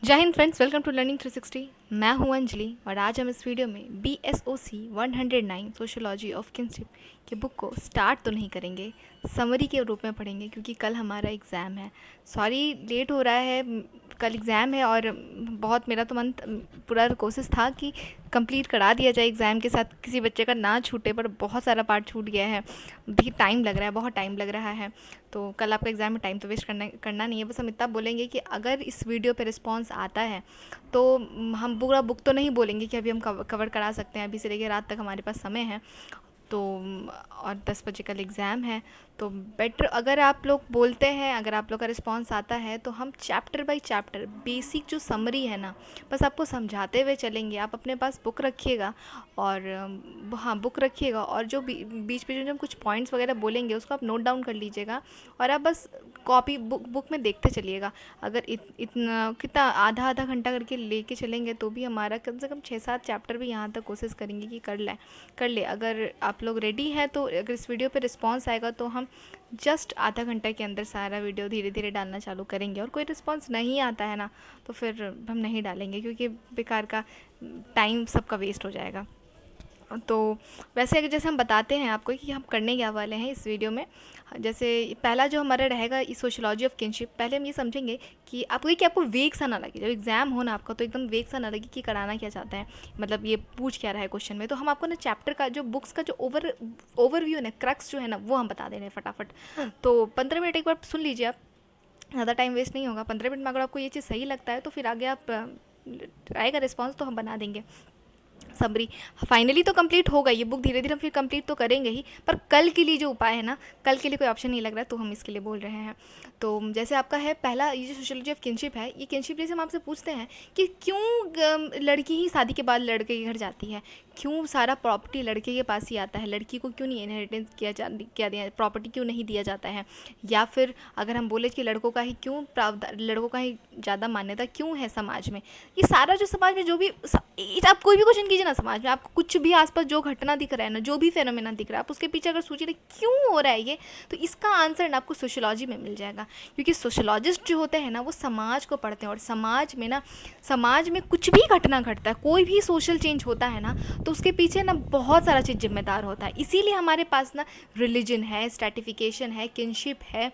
जय Hind friends, welcome to Learning 360। मैं हूं अंजलि और आज हम इस वीडियो में BSOC 109 सोशियोलॉजी ऑफ किनशिप की बुक को स्टार्ट तो नहीं करेंगे, समरी के रूप में पढ़ेंगे क्योंकि कल हमारा एग्ज़ाम है। सॉरी लेट हो रहा है, कल एग्ज़ाम है और बहुत मेरा तो मन पूरा कोशिश था कि कंप्लीट करा दिया जाए एग्ज़ाम के साथ, किसी बच्चे का ना छूटे, पर बहुत सारा पार्ट छूट गया है। देखिए टाइम लग रहा है, बहुत टाइम लग रहा है, तो कल आपका एग्ज़ाम में टाइम तो वेस्ट करना नहीं है। बस हम इतना बोलेंगे कि अगर इस वीडियो पे रिस्पांस आता है तो हम पूरा बुक तो नहीं बोलेंगे कि अभी हम कवर करा सकते हैं, अभी से लेकर रात तक हमारे पास समय है। तो और 10 बजे कल एग्ज़ाम है, तो बेटर अगर आप लोग बोलते हैं, अगर आप लोग का रिस्पांस आता है तो हम चैप्टर बाय चैप्टर बेसिक जो समरी है ना, बस आपको समझाते हुए चलेंगे। आप अपने पास बुक रखिएगा और हाँ बुक रखिएगा, और जो बीच पे जो हम कुछ पॉइंट्स वगैरह बोलेंगे उसको आप नोट डाउन कर लीजिएगा और आप बस कॉपी बुक में देखते चलिएगा। अगर इतना कितना आधा घंटा करके लेके चलेंगे तो भी हमारा कम से कम 6-7 चैप्टर भी यहाँ तक कोशिश करेंगे कि कर ले। अगर आप लोग रेडी हैं तो अगर इस वीडियो पे रिस्पांस आएगा तो हम जस्ट आधा घंटा के अंदर सारा वीडियो धीरे धीरे डालना चालू करेंगे। और कोई रिस्पांस नहीं आता है ना तो फिर हम नहीं डालेंगे, क्योंकि बेकार का टाइम सबका वेस्ट हो जाएगा। तो वैसे अगर जैसे हम बताते हैं आपको कि हम करने क्या वाले हैं इस वीडियो में, जैसे पहला जो हमारा रहेगा इस सोशियोलॉजी ऑफ किनशिप, पहले हम ये समझेंगे कि आपको वेग सा ना लगे। जब एग्जाम हो ना आपका तो एकदम वेग सा ना लगे कि कराना क्या चाहता है, मतलब ये पूछ क्या रहा है क्वेश्चन में। तो हम आपको ना चैप्टर का जो बुक्स का जो ओवरव्यू है ना, क्रक्स जो है ना, वो हम बता दे रहे हैं फटाफट। तो 15 मिनट एक बार सुन लीजिए आप, ज़्यादा टाइम वेस्ट नहीं होगा। 15 मिनट में अगर आपको ये चीज़ सही लगता है तो फिर आगे आप आएगा रिस्पॉन्स तो हम बना देंगे समरी। फाइनली तो कंप्लीट होगा ये बुक, धीरे धीरे हम फिर कंप्लीट तो करेंगे ही, पर कल के लिए जो उपाय है ना, कल के लिए कोई ऑप्शन नहीं लग रहा है तो हम इसके लिए बोल रहे हैं। तो जैसे आपका है पहला, ये जो सोशियोलॉजी ऑफ किनशिप है, ये किनशिप जैसे हम आपसे पूछते हैं कि क्यों लड़की ही शादी के बाद लड़के के घर जाती है, क्यों सारा प्रॉपर्टी लड़के के पास ही आता है, लड़की को क्यों नहीं इनहेरिटेंस किया दिया प्रॉपर्टी क्यों नहीं दिया जाता है। या फिर अगर हम बोले कि लड़कों का ही क्यों लड़कों का ही ज़्यादा मान्यता क्यों है समाज में। ये सारा जो समाज में जो भी आप कोई भी क्वेश्चन कीजिए ना, समाज में आपको कुछ भी आसपास जो घटना दिख रहा है ना, जो भी फेनोमेना दिख रहा है, आप उसके पीछे अगर सोचिए क्यों हो रहा है ये, तो इसका आंसर ना आपको सोशियोलॉजी में मिल जाएगा। क्योंकि सोशियोलॉजिस्ट जो होते हैं ना वो समाज को पढ़ते हैं, और समाज में कुछ भी घटना घटता है, कोई भी सोशल चेंज होता है ना, तो उसके पीछे ना बहुत सारा चीज़ जिम्मेदार होता है। इसीलिए हमारे पास ना रिलीजन है, स्ट्रैटिफिकेशन है, किनशिप है,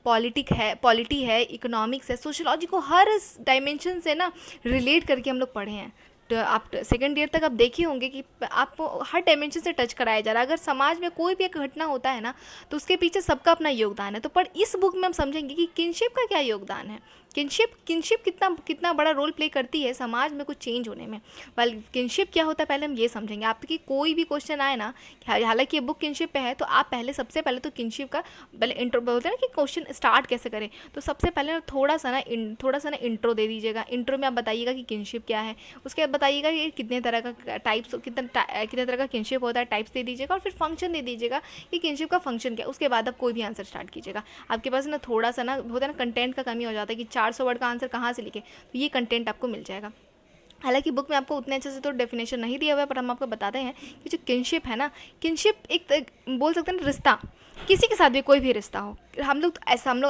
पॉलिटी है, इकोनॉमिक्स है, सोशियोलॉजी को हर डायमेंशन से ना रिलेट करके हम लोग पढ़े हैं। तो आप सेकेंड ईयर तक आप देखे होंगे कि आपको हर डायमेंशन से टच कराया जा रहा है। अगर समाज में कोई भी एक घटना होता है ना तो उसके पीछे सबका अपना योगदान है। तो पर इस बुक में हम समझेंगे कि किनशिप का क्या योगदान है, किनशिप कितना बड़ा रोल प्ले करती है समाज में कुछ चेंज होने में। वेल किनशिप क्या होता है पहले हम ये समझेंगे। आपकी कोई भी क्वेश्चन आए ना, हालांकि ये बुक किनशिप पे है, तो आप सबसे पहले तो किनशिप का पहले इंट्रो बोलते हैं ना कि क्वेश्चन स्टार्ट कैसे करें, तो सबसे पहले थोड़ा सा ना इंट्रो दे दीजिएगा। इंट्रो में आप बताइएगा कि किनशिप क्या है, उसके बाद बताइएगा ये कितने तरह का टाइप्स, कितने तरह का किनशिप होता है, टाइप्स दे दीजिएगा, और फिर फंक्शन दे दीजिएगा कि किनशिप का फंक्शन क्या है। उसके बाद आप कोई भी आंसर स्टार्ट कीजिएगा। आपके पास ना थोड़ा सा ना होता है ना, कंटेंट का कमी हो जाता है कि 400 वर्ड का आंसर कहाँ से लिखे, तो ये कंटेंट आपको मिल जाएगा। हालांकि बुक में आपको उतने अच्छे से तो डेफिनेशन नहीं दिया हुआ है, पर हम आपको बताते हैं कि जो किनशिप है ना, किनशिप एक बोल सकते हैं ना रिश्ता, किसी के साथ भी कोई भी रिश्ता हो, हम लोग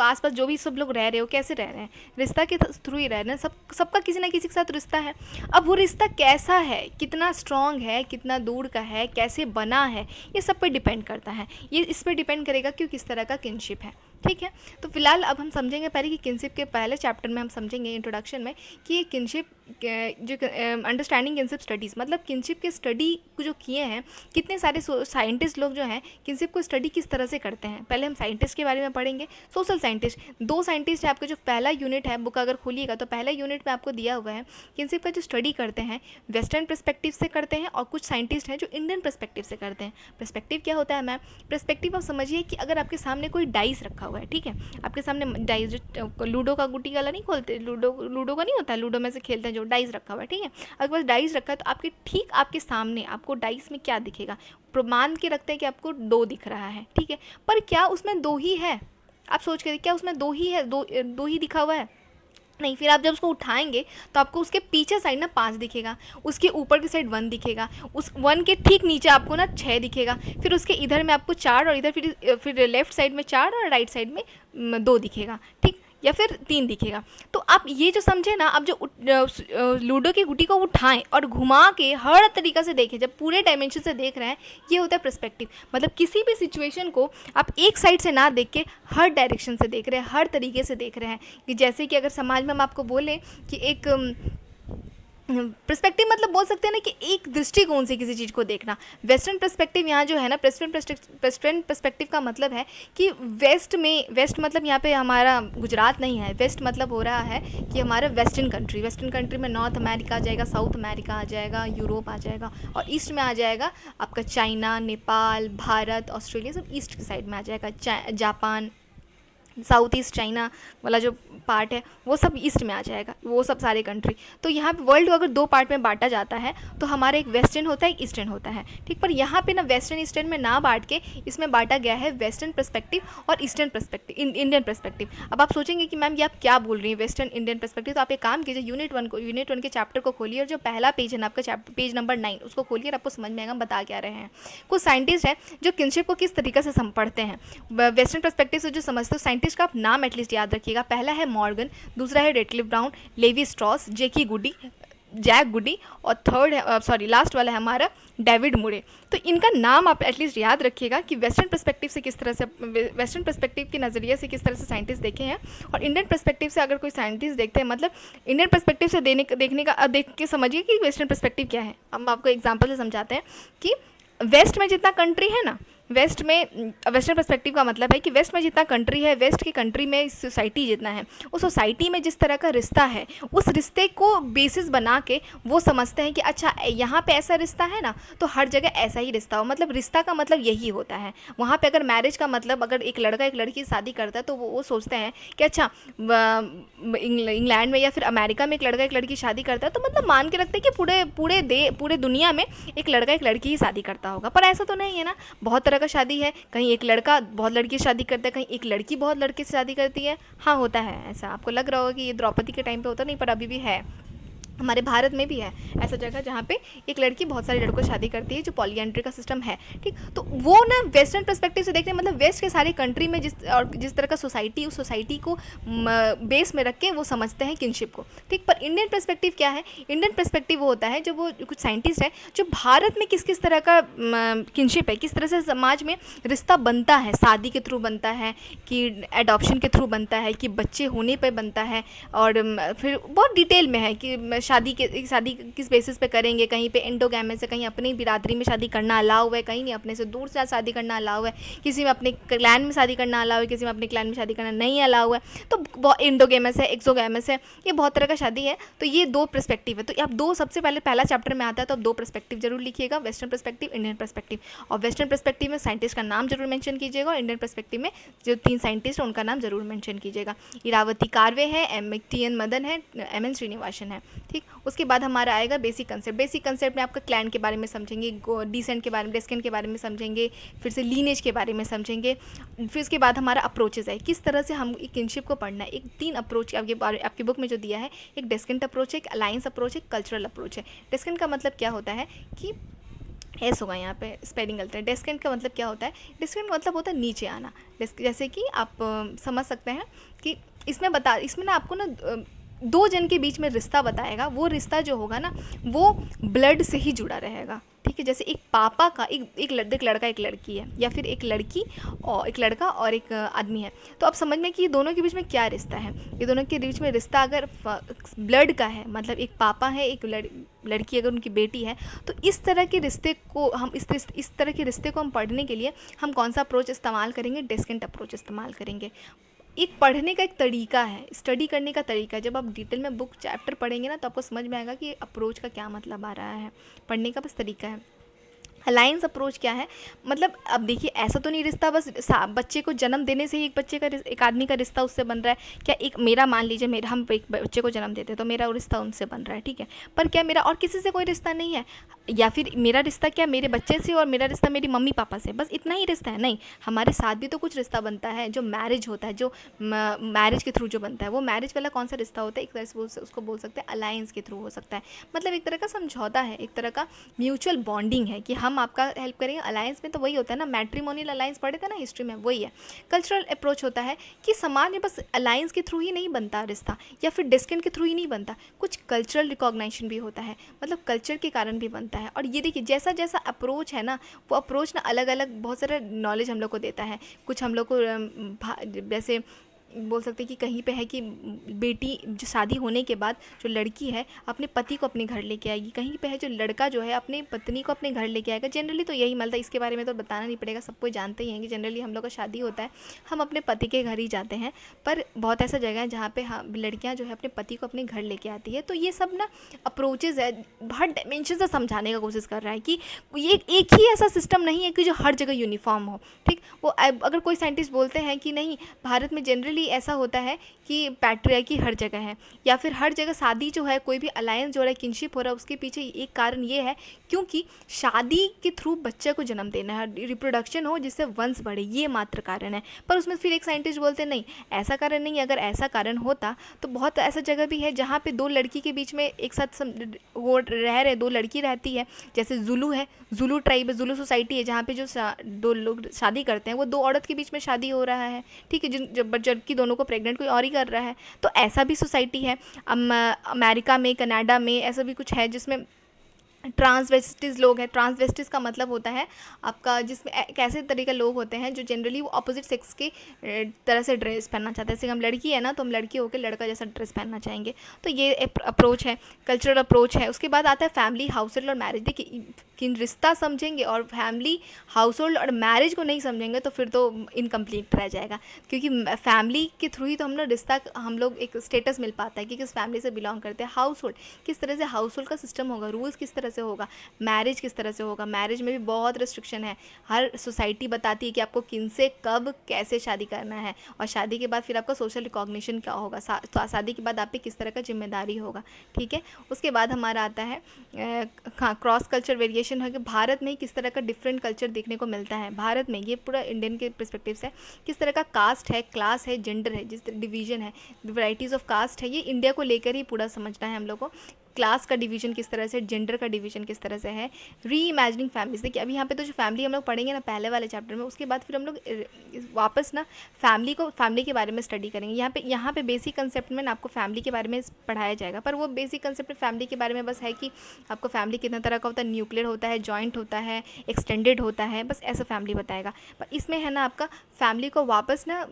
आसपास जो भी सब लोग रह रहे हो, कैसे रह रहे हैं, रिश्ता के थ्रू ही रह रहे हैं। सबका किसी ना किसी के साथ रिश्ता है। अब वो रिश्ता कैसा है, कितना स्ट्रॉन्ग है, कितना दूर का है, कैसे बना है, ये सब पे डिपेंड करता है। ये इस पर डिपेंड करेगा कि किस तरह का किनशिप है, ठीक है। तो फिलहाल अब हम समझेंगे पहले कि किनशिप के पहले चैप्टर में हम समझेंगे इंट्रोडक्शन में कि ये किनशिप जो अंडरस्टैंडिंग किनशिप स्टडीज़, मतलब किनशिप के स्टडी जो किए हैं कितने सारे साइंटिस्ट लोग जो हैं किनशिप को स्टडी किस तरह से करते हैं। पहले हम साइंटिस्ट के बारे में पढ़ेंगे, सोशल साइंटिस्ट। 2 साइंटिस्ट है आपका, जो पहला यूनिट है बुक अगर खोलिएगा तो पहला यूनिट में आपको दिया हुआ है किनशिप का जो स्टडी करते हैं वेस्टर्न पर्सपेक्टिव से करते हैं, और कुछ साइंटिस्ट हैं जो इंडियन पर्सपेक्टिव से करते हैं। पर्सपेक्टिव क्या होता है मैम? पर्सपेक्टिव आप समझिए कि अगर आपके सामने कोई डाइस रखा हुआ है, ठीक है, आपके सामने डाइस जो लूडो का गुटी वाला नहीं खोलते, लूडो का नहीं होता, लूडो में से खेलते हैं जो डाइस रखा हुआ है, ठीक है। अगर बस डाइस रखा है तो आपके ठीक आपके सामने आपको डाइस में क्या दिखेगा, मान के रखते हैं कि आपको 2 दिख रहा है, ठीक है, पर क्या उसमें 2 ही है? आप सोच के क्या उसमें 2 ही है, दो ही दिखा हुआ है? नहीं। फिर आप जब उसको उठाएंगे तो आपको उसके पीछे साइड ना 5 दिखेगा, उसके ऊपर की साइड 1 दिखेगा, उस 1 के ठीक नीचे आपको ना 6 दिखेगा, फिर उसके इधर में आपको 4, और इधर फिर लेफ्ट साइड में 4 और राइट साइड में 2 दिखेगा, ठीक। या फिर 3 दिखेगा। तो आप ये जो समझे ना, आप जो लूडो की गुटी को उठाएं और घुमा के हर तरीक़ा से देखें, जब पूरे डायमेंशन से देख रहे हैं, ये होता है पर्सपेक्टिव। मतलब किसी भी सिचुएशन को आप एक साइड से ना देख के हर डायरेक्शन से देख रहे हैं, हर तरीके से देख रहे हैं। कि जैसे कि अगर समाज में हम आपको बोलें कि एक पर्सपेक्टिव मतलब बोल सकते हैं ना कि एक दृष्टिकोण से किसी चीज़ को देखना। वेस्टर्न पर्सपेक्टिव यहाँ जो है ना, वेस्टर्न पर्सपेक्टिव का मतलब है कि वेस्ट मतलब यहाँ पे हमारा गुजरात नहीं है, वेस्ट मतलब हो रहा है कि हमारा वेस्टर्न कंट्री में नॉर्थ अमेरिका आ जाएगा, साउथ अमेरिका आ जाएगा, यूरोप आ जाएगा, और ईस्ट में आ जाएगा आपका चाइना, नेपाल, भारत, ऑस्ट्रेलिया, सब ईस्ट की साइड में आ जाएगा। जापान, साउथ ईस्ट चाइना वाला जो पार्ट है वो सब ईस्ट में आ जाएगा, वो सब सारे कंट्री। तो यहाँ पे वर्ल्ड को अगर 2 पार्ट में बांटा जाता है तो हमारा एक वेस्टर्न होता है, एक ईस्टर्न होता है, ठीक। पर यहाँ पे ना वेस्टर्न ईस्टर्न में ना बांट के इसमें बांटा गया है वेस्टर्न पर्सपेक्टिव और ईस्टर्न पर्सपेक्टिव, इंडियन पर्सपेक्टिव। अब आप सोचेंगे कि मैम ये आप क्या बोल रही हैं, वेस्टर्न इंडियन पर्सपेक्टिव। तो आप एक काम कीजिए, यूनिट 1 के चैप्टर को खोलिए और जो पहला पेज है ना आपका चैप्टर, पेज नंबर 9, उसको खोलिए और आपको समझ में आएगा हम बता क्या रहे हैं। कुछ साइंटिस्ट हैं जो किनशिप को किस तरीके से पढ़ते हैं, वेस्टर्न पर्सपेक्टिव से जो समझते हो साइंटिस्ट का नाम एटलीस्ट याद रखिएगा। पहला है मॉर्गन, दूसरा है Radcliffe Brown, Levi Strauss, Jack Goody, और लास्ट वाला है हमारा डेविड मुरे। तो इनका नाम आप एटलीस्ट याद रखिएगा कि वेस्टर्न पर्सपेक्टिव से किस तरह से, वेस्टर्न पर्सपेक्टिव के नज़रिए से किस तरह से साइंटिस्ट देखे हैं, और इंडियन पर्सपेक्टिव से अगर कोई साइंटिस्ट देखते हैं, मतलब इंडियन पर्सपेक्टिव से देखने का देख के समझिए कि वेस्टर्न पर्सपेक्टिव क्या है। हम आपको एग्जाम्पल से समझाते हैं कि वेस्ट में जितना कंट्री है ना, वेस्टर्न पर्सपेक्टिव का मतलब है कि वेस्ट में जितना कंट्री है, वेस्ट की कंट्री में सोसाइटी जितना है, उस सोसाइटी में जिस तरह का रिश्ता है, उस रिश्ते को बेसिस बना के वो समझते हैं कि अच्छा यहाँ पे ऐसा रिश्ता है ना, तो हर जगह ऐसा ही रिश्ता हो। मतलब रिश्ता का मतलब यही होता है। वहाँ पे अगर मैरिज का मतलब, अगर एक लड़का एक लड़की शादी करता है तो वो सोचते हैं कि अच्छा इंग्लैंड में या फिर अमेरिका में एक लड़का एक लड़की शादी करता है तो मतलब मान के रखते हैं कि पूरे दुनिया में एक लड़का एक लड़की ही शादी करता होगा। पर ऐसा तो नहीं है ना, बहुत तरह का शादी है। कहीं एक लड़का बहुत लड़की से शादी करता है, कहीं एक लड़की बहुत लड़के से शादी करती है। हाँ, होता है ऐसा। आपको लग रहा होगा कि ये द्रौपदी के टाइम पे होता नहीं, पर अभी भी है। हमारे भारत में भी है ऐसा जगह जहाँ पे एक लड़की बहुत सारे लड़कों से शादी करती है, जो पॉलीएंड्री का सिस्टम है, ठीक। तो वो ना वेस्टर्न पर्सपेक्टिव से देखते हैं, मतलब वेस्ट के सारे कंट्री में जिस तरह का सोसाइटी, उस सोसाइटी को बेस में रख के वो समझते हैं किनशिप को, ठीक। पर इंडियन पर्सपेक्टिव क्या है? इंडियन पर्सपेक्टिव वो होता है जो वो कुछ साइंटिस्ट हैं जो भारत में किस किस तरह का किनशिप है, किस तरह से समाज में रिश्ता बनता है, शादी के थ्रू बनता है, कि एडॉप्शन के थ्रू बनता है, कि बच्चे होने पर बनता है, और फिर बहुत डिटेल में है कि शादी किस बेसिस पे करेंगे। कहीं पे एंडोगैमस है, कहीं अपनी बिरादरी में शादी करना अलाउ है, कहीं नहीं अपने से दूर से शादी करना अलाउ है, किसी में अपने क्लैन में शादी करना अलाउ है, किसी में अपने क्लैन में शादी करना नहीं अलाउ है। तो एंडोगैमस है, एक्सोगैमस है, ये बहुत तरह का शादी है। तो ये 2 पर्सपेक्टिव है। तो आप 2 सबसे पहला चैप्टर में आता है तो आप 2 पर्सपेक्टिव जरूर लिखिएगा, वेस्टर्न पर्सपेक्टिव, इंडियन पर्सपेक्टिव। और वेस्टर्न पर्सपेक्टिव में साइंटिस्ट का नाम जरूर मेंशन कीजिएगा, और इंडियन पर्सपेक्टिव में जो 3 साइंटिस्ट हैं उनका नाम जरूर मेंशन कीजिएगा। इरावती कार्वे है, MTN मदन है, MN श्रीनिवासन है, ठीक। उसके बाद हमारा आएगा बेसिक कंसेप्ट। बेसिक कंसेप्ट में आपका क्लैन के बारे में समझेंगे, डिसेंट के बारे में, डेस्केंट के बारे में समझेंगे, फिर से लीनेज के बारे में समझेंगे। फिर उसके बाद हमारा अप्रोचेस है, किस तरह से हम किनशिप को पढ़ना है। एक 3 अप्रोच आपकी बुक में जो दिया है, एक डेस्केंट अप्रोच है, एक अलायंस अप्रोच है, कल्चरल अप्रोच है। डेस्केंट का मतलब क्या होता है कि एस होगा यहाँ पे, स्पेलिंग गलत है। डेस्केंट का मतलब क्या होता है? डेस्केंट का मतलब होता है नीचे आना। जैसे कि आप समझ सकते हैं कि इसमें ना आपको ना 2 जन के बीच में रिश्ता बताएगा। वो रिश्ता जो होगा ना, वो ब्लड से ही जुड़ा रहेगा, ठीक है। जैसे एक पापा का एक लड़का एक लड़की है, या फिर एक लड़की और एक लड़का और एक आदमी है। तो आप समझ में कि ये दोनों के बीच में क्या रिश्ता है। ये दोनों के बीच में रिश्ता अगर ब्लड का है, मतलब एक पापा है, एक लड़की अगर उनकी बेटी है, तो इस तरह के रिश्ते को हम इस तरह के रिश्ते को हम पढ़ने के लिए हम कौन सा अप्रोच इस्तेमाल करेंगे? डेस्केंट अप्रोच इस्तेमाल करेंगे। एक पढ़ने का एक तरीका है, स्टडी करने का तरीका है। जब आप डिटेल में बुक चैप्टर पढ़ेंगे ना, तो आपको समझ में आएगा कि अप्रोच का क्या मतलब आ रहा है। पढ़ने का बस तरीका है। अलायंस अप्रोच क्या है? मतलब अब देखिए, ऐसा तो नहीं रिश्ता बस बच्चे को जन्म देने से ही एक आदमी का रिश्ता उससे बन रहा है। क्या एक मेरा, मान लीजिए हम एक बच्चे को जन्म देते हैं तो मेरा रिश्ता उनसे बन रहा है, ठीक है। पर क्या मेरा और किसी से कोई रिश्ता नहीं है? या फिर मेरा रिश्ता क्या मेरे बच्चे से और मेरा रिश्ता मेरी मम्मी पापा से, बस इतना ही रिश्ता है? नहीं, हमारे साथ भी तो कुछ रिश्ता बनता है, जो मैरिज होता है, जो मैरिज के थ्रू जो बनता है। वो मैरिज वाला कौन सा रिश्ता होता है? एक तरह से उसको बोल सकते हैं अलायंस के थ्रू हो सकता है। मतलब एक तरह का समझौता है, एक तरह का म्यूचुअल बॉन्डिंग है कि हम हम आपका हेल्प करेंगे। अलायंस में तो वही होता है ना, मैट्रिमोनियल अलायंस पढ़े थे ना हिस्ट्री में, वही है। कल्चरल अप्रोच होता है कि समाज में बस अलायंस के थ्रू ही नहीं बनता रिश्ता, या फिर डिस्टेंस के थ्रू ही नहीं बनता, कुछ कल्चरल रिकॉग्निशन भी होता है, मतलब कल्चर के कारण भी बनता है। और ये देखिए जैसा जैसा अप्रोच है ना, वो अप्रोच ना अलग अलग बहुत सारा नॉलेज हम लोग को देता है। कुछ हम लोग को जैसे बोल सकते हैं कि कहीं पे है कि बेटी जो शादी होने के बाद जो लड़की है अपने पति को अपने घर लेके आएगी, कहीं पे है जो लड़का जो है अपनी पत्नी को अपने घर लेके आएगा। जनरली तो यही मिलता है, इसके बारे में तो बताना नहीं पड़ेगा, सब कोई जानते ही हैं कि जनरली हम लोग का शादी होता है हम अपने पति के घर ही जाते हैं। पर बहुत ऐसा जगह है जहाँ पे हम लड़कियाँ जो है अपने पति को अपने घर लेके आती है। तो ये सब ना अप्रोचेज़ है, हर डायमेंशन से समझाने का कोशिश कर रहा है कि ये एक ही ऐसा सिस्टम नहीं है कि जो हर जगह यूनिफॉर्म हो। ठीक, वो अगर कोई साइंटिस्ट बोलते हैं कि नहीं भारत में जनरली ऐसा होता है कि पैट्रियार्की हर जगह है, या फिर हर जगह शादी जो है कोई भी अलायंस जो हो रहा है, किनशिप हो रहा है, उसके पीछे एक कारण ये है क्योंकि शादी के थ्रू बच्चे को जन्म देना है, रिप्रोडक्शन हो जिससे वंश बढ़े, ये मात्र कारण है। पर उसमें फिर एक साइंटिस्ट बोलते हैं नहीं ऐसा कारण नहीं है। अगर ऐसा कारण होता तो बहुत ऐसा जगह भी है जहाँ पे दो लड़की के बीच में एक साथ वो रह रहे, दो लड़की रहती है, जैसे जुलू है, जुलू ट्राइब है, जुलू सोसाइटी है, जहाँ पे जो दो लोग शादी करते हैं वो दो औरत के बीच में शादी हो रहा है। ठीक है, जबकि दोनों को प्रेग्नेंट कोई और ही कर रहा है। तो ऐसा भी सोसाइटी है। अमेरिका में, कनाडा में ऐसा भी कुछ है जिसमें ट्रांसवेस्टिस लोग हैं। ट्रांसवेस्टिस का मतलब होता है आपका जिसमें एक ऐसे तरह के लोग होते हैं जो जनरली वो अपोजिट सेक्स के तरह से ड्रेस पहनना चाहते हैं। जैसे हम लड़की है ना तो हम लड़की होकर लड़का जैसा ड्रेस पहनना चाहेंगे। तो ये अप्रोच है, कल्चरल अप्रोच है। उसके बाद आता है फैमिली, हाउस होल्ड और मैरिज। देखिए किन रिश्ता समझेंगे और फैमिली, हाउस होल्ड और मैरिज को नहीं समझेंगे तो फिर तो इनकम्प्लीट रह जाएगा, क्योंकि फैमिली के थ्रू ही तो हम लोग रिश्ता, हम लोग एक स्टेटस मिल पाता है कि किस फैमिली से बिलोंग करते हैं। हाउस होल्ड किस तरह से हाउस होल्ड का सिस्टम होगा, रूल्स किस तरह से होगा, मैरिज किस तरह से होगा। मैरिज में भी बहुत रिस्ट्रिक्शन है, हर सोसाइटी बताती है कि आपको किनसे कब कैसे शादी करना है, और शादी के बाद फिर आपका सोशल रिकॉग्निशन क्या होगा, शादी के बाद आप पे किस तरह का जिम्मेदारी होगा। ठीक है, उसके बाद हमारा आता है क्रॉस कल्चर वेरिएशन है कि भारत में किस तरह का डिफरेंट कल्चर देखने को मिलता है। भारत में ये पूरा इंडियन के परस्पेक्टिव से किस तरह का कास्ट है, क्लास है, जेंडर है, जिस डिवीजन है, वैराइटीज़ ऑफ कास्ट है, ये इंडिया को लेकर ही पूरा समझना है हम लोग को। क्लास का डिवीजन किस तरह से, जेंडर का डिवीजन किस तरह से है, री इमेजिनिंग फैमिलीज। देखिए अभी यहाँ पे तो जो फैमिली हम लोग पढ़ेंगे ना पहले वाले चैप्टर में, उसके बाद फिर हम लोग वापस ना फैमिली के बारे में स्टडी करेंगे। यहाँ पे बेसिक कंसेप्ट में ना आपको फैमिली के बारे में पढ़ाया जाएगा, पर वो बेसिक कंसेप्ट फैमिली के बारे में बस है कि आपको फैमिली कितना तरह का होता है, न्यूक्लियर होता है, जॉइंट होता है, एक्सटेंडेड होता है, बस ऐसा फैमिली बताएगा। पर इसमें है ना आपका फैमिली को वापस ना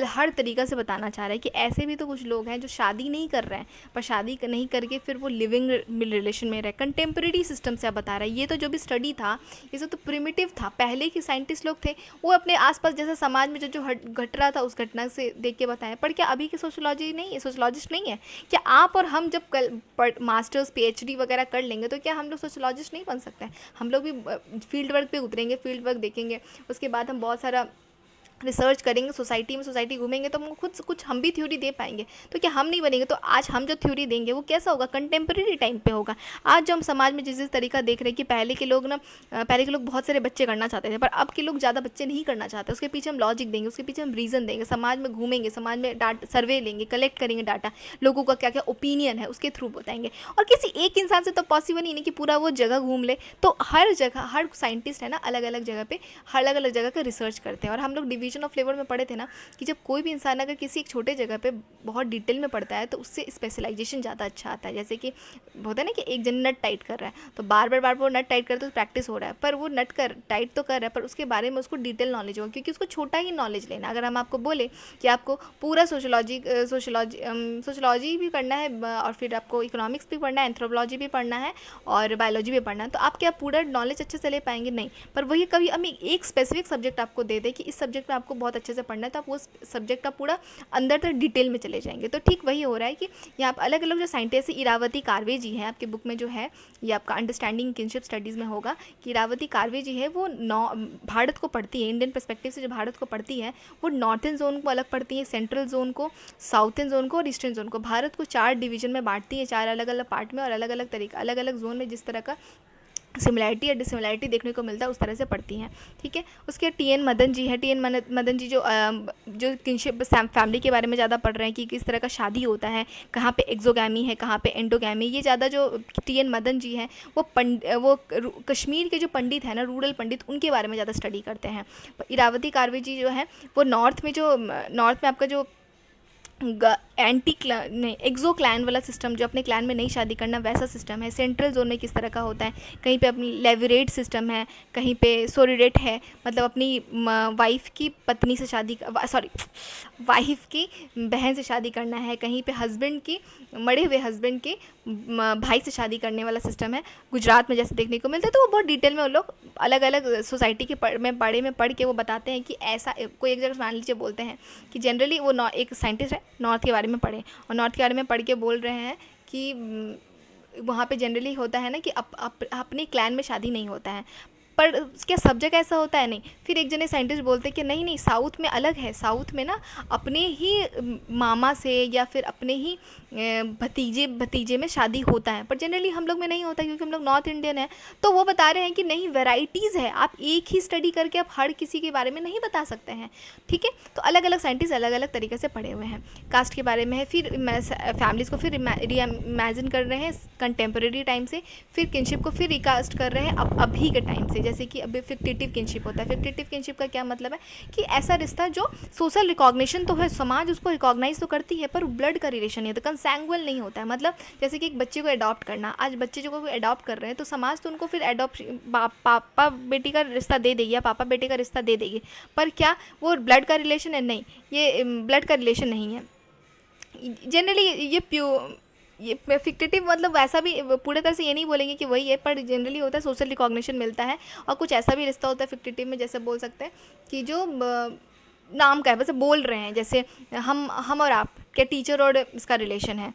हर तरीक़ा से बताना चाह रहा है कि ऐसे भी तो कुछ लोग हैं जो शादी नहीं कर रहे हैं, पर शादी नहीं करके फिर वो लिविंग रिलेशन में रहे, कंटेम्प्रेरी सिस्टम से आप बता रहा है। ये तो जो भी स्टडी था ये सब तो प्रिमिटिव था, पहले के साइंटिस्ट लोग थे वो अपने आसपास जैसे समाज में जो घट रहा था उस घटना से देख के बताएं। पर क्या अभी की सोशोलॉजी नहीं है, सोशोलॉजिस्ट नहीं है क्या? आप और हम जब कल मास्टर्स PhD वगैरह कर लेंगे तो क्या हम लोग सोशोलॉजिस्ट नहीं बन सकते हैं? हम लोग भी फील्ड वर्क पे उतरेंगे, फील्ड वर्क देखेंगे, उसके बाद हम बहुत सारा रिसर्च करेंगे, सोसाइटी घूमेंगे तो हम खुद कुछ हम भी थ्योरी दे पाएंगे। तो क्या हम नहीं बनेंगे? तो आज हम जो थ्योरी देंगे वो कैसा होगा, कंटेम्प्रेरी टाइम पे होगा। आज जो हम समाज में जिस तरीका देख रहे हैं कि पहले के लोग बहुत सारे बच्चे करना चाहते थे, पर अब के लोग ज़्यादा बच्चे नहीं करना चाहते। उसके पीछे हम लॉजिक देंगे, उसके पीछे हम रीज़न देंगे, समाज में घूमेंगे, समाज में डाटा सर्वे लेंगे, कलेक्ट करेंगे डाटा, लोगों का क्या क्या ओपिनियन है उसके थ्रू बताएंगे। और किसी एक इंसान से तो पॉसिबल ही नहीं कि पूरा वो जगह घूम ले। तो हर जगह हर साइंटिस्ट है ना अलग अलग जगह पे अलग अलग जगह का रिसर्च करते हैं। और हम लोग डिवीजन ऑफ लेबर में पढ़े थे ना कि जब कोई भी इंसान अगर किसी एक छोटे जगह पे बहुत डिटेल में पढ़ता है तो उससे स्पेशलाइजेशन ज़्यादा अच्छा आता है। जैसे कि होता है ना कि एक जन नट टाइट कर रहा है तो बार बार वो नट टाइट करते तो प्रैक्टिस हो रहा है, पर वो नट टाइट तो कर रहा है पर उसके बारे में उसको डिटेल नॉलेज होगा, क्योंकि उसको छोटा ही नॉलेज लेना। अगर हम आपको बोले कि आपको पूरा सोशोलॉजी भी पढ़ना है और फिर आपको इकोनॉमिक्स भी पढ़ना है, एंथ्रोपोलॉजी भी पढ़ना है और बायोलॉजी भी पढ़ना है, तो आप क्या पूरा नॉलेज अच्छे से ले पाएंगे? नहीं। पर वही कभी हम एक स्पेसिफिक सब्जेक्ट आपको दे दें कि इस सब्जेक्ट में आपको बहुत अच्छे से पढ़ना है तो आप वो सब्जेक्ट का पूरा अंदर तक डिटेल में चले जाएंगे। तो ठीक वही हो रहा है कि यहाँ अलग अलग जो साइंटिस्ट इरावती कार्वे जी हैं, आपके बुक में जो है ये आपका अंडरस्टैंडिंग किनशिप स्टडीज़ में होगा कि इरावती कार्वे जी है वो भारत को पढ़ती है, इंडियन पर्सपेक्टिव से जो भारत को पढ़ती है वो नॉर्थन जोन को अलग पढ़ती है, सेंट्रल जोन को, साउथर्न जोन को और ईस्टर्न जोन को। भारत को 4 डिवीजन में बांटती है, 4 अलग अलग पार्ट में और अलग अलग तरीका अलग अलग जोन में जिस तरह का सिमिलैरिटी या डिसिमिलैरिटी देखने को मिलता है, उस तरह से पढ़ती हैं। ठीक है। उसके टी.एन. मदन जी हैं। टी.एन. मदन जी जो किनशिप फैमिली के बारे में ज़्यादा पढ़ रहे हैं कि किस तरह का शादी होता है, कहाँ पे एक्सोगैमी है, कहाँ पे एंडोगैमी, ये ज़्यादा जो टी.एन. मदन जी हैं वो कश्मीर के जो पंडित हैं ना, रूरल पंडित, उनके बारे में ज़्यादा स्टडी करते हैं। इरावती कार्वे जी जो हैं वो नॉर्थ में आपका जो एंटी क्लैन नहीं, एक्सो क्लैन वाला सिस्टम, जो अपने क्लैन में नहीं शादी करना, वैसा सिस्टम है। सेंट्रल जोन में किस तरह का होता है, कहीं पे अपनी लेवरेट सिस्टम है, कहीं पे सोरिडेट है, मतलब अपनी वाइफ की पत्नी से शादी, सॉरी, वाइफ की बहन से शादी करना है, कहीं पे हस्बैंड की, मरे हुए हस्बैंड के भाई से शादी करने वाला सिस्टम है। गुजरात में जैसे देखने को मिलता है। तो वो बहुत डिटेल में वो लोग अलग अलग सोसाइटी के बारे में पढ़ के वो बताते हैं कि ऐसा कोई एक जगह मान लीजिए बोलते हैं कि जनरली वो एक साइंटिस्ट है, नॉर्थ के बारे में पढ़े और नॉर्थ के बारे में पढ़ के बोल रहे हैं कि वहाँ पे जनरली होता है ना कि अपने क्लैन में शादी नहीं होता है। पर क्या सब जगह ऐसा होता है? नहीं। फिर एक जने साइंटिस्ट बोलते हैं कि नहीं नहीं, साउथ में अलग है। साउथ में ना अपने ही मामा से या फिर अपने ही भतीजे में शादी होता है, पर जनरली हम लोग में नहीं होता क्योंकि हम लोग नॉर्थ इंडियन हैं। तो वो बता रहे हैं कि नहीं, वैराइटीज़ है, आप एक ही स्टडी करके आप हर किसी के बारे में नहीं बता सकते हैं। ठीक है। तो अलग अलग साइंटिस्ट अलग अलग तरीके से पढ़े हुए हैं। कास्ट के बारे में है, फिर फैमिलीज़ को फिर इमेजिन कर रहे हैं कंटेम्प्रेरी टाइम से, फिर किनशिप को फिर रिकास्ट कर रहे हैं अभी के टाइम से। जैसे कि अभी फिक्टिटिव किनशिप होता है। फिक्टिटिव किनशिप का क्या मतलब है कि ऐसा रिश्ता जो सोशल रिकॉग्निशन तो है, समाज उसको रिकॉग्नाइज तो करती है, पर ब्लड का रिलेशन नहीं होता, कंसेंगुअल नहीं होता है। मतलब जैसे कि एक बच्चे को अडॉप्ट करना, आज बच्चे जो को अडॉप्ट कर रहे हैं तो समाज तो उनको फिर अडॉप्शन पापा बेटी का रिश्ता दे देगी या पापा बेटे का रिश्ता दे देगी, पर क्या वो ब्लड का रिलेशन है? नहीं, ये ब्लड का रिलेशन नहीं है। जनरली ये फिक्टिटिव मतलब वैसा भी पूरे तरह से ये नहीं बोलेंगे कि वही है, पर जनरली होता है सोशल रिकॉग्निशन मिलता है। और कुछ ऐसा भी रिश्ता होता है फिक्टिटिव में, जैसे बोल सकते हैं कि जो नाम का है, वैसे बोल रहे हैं, जैसे हम और आप, क्या टीचर और इसका रिलेशन है,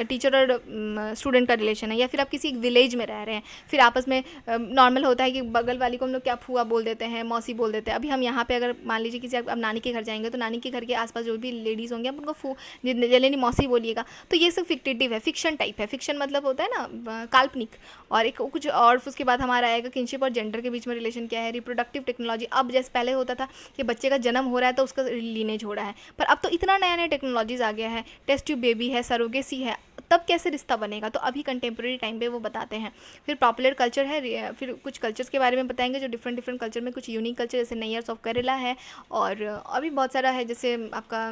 टीचर और स्टूडेंट का रिलेशन है, या फिर आप किसी एक विलेज में रह रहे हैं, फिर आपस में नॉर्मल होता है कि बगल वाली को हम लोग क्या फूआ बोल देते हैं, मौसी बोल देते हैं। अभी हम यहाँ पे अगर मान लीजिए किसी अब नानी के घर जाएंगे तो नानी के घर के आसपास जो भी लेडीज़ होंगे आप उनको जलेनी मौसी बोलिएगा। तो ये सब फिक्टिटिव है, फिक्शन टाइप है। फिक्शन मतलब होता है ना काल्पनिक। और एक कुछ और उसके बाद हमारा आएगा किनशिप और जेंडर के बीच में रिलेशन क्या है, रिप्रोडक्टिव टेक्नोलॉजी। अब जैसे पहले होता था कि बच्चे का जन्म हो रहा है तो उसका लीनेज हो रहा है, पर अब तो इतना नया नया टेक्नोलॉजीज आ गया है, टेस्ट ट्यूब बेबी है, सरोगेसी है, तब कैसे रिश्ता बनेगा। तो अभी कंटेम्प्रेरी टाइम पे वो बताते हैं। फिर पॉपुलर कल्चर है, फिर कुछ कल्चर्स के बारे में बताएंगे जो डिफरेंट कल्चर में कुछ यूनिक कल्चर, जैसे नैयर्स ऑफ केरला है, और अभी बहुत सारा है, जैसे आपका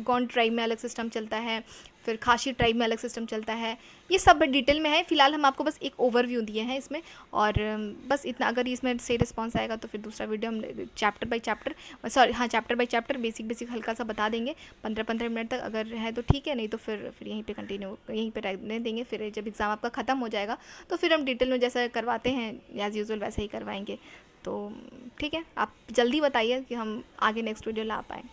गोंड ट्राइब में अलग सिस्टम चलता है, फिर खासी ट्राइब में अलग सिस्टम चलता है। ये सब डिटेल में है। फिलहाल हम आपको बस एक ओवरव्यू दिए हैं इसमें, और बस इतना। अगर इसमें से रिस्पॉन्स आएगा तो फिर दूसरा वीडियो हम चैप्टर बाय चैप्टर बेसिक हल्का सा बता देंगे 15-15 मिनट तक। अगर है तो ठीक है, नहीं तो फिर यहीं पे कंटिन्यू, यहीं पे रहने देंगे। फिर जब एग्ज़ाम आपका ख़त्म हो जाएगा तो फिर हम डिटेल में जैसा करवाते हैं एज़ यूजुअल वैसे ही करवाएंगे। तो ठीक है, आप जल्दी बताइए कि हम आगे नेक्स्ट वीडियो ला पाएँ।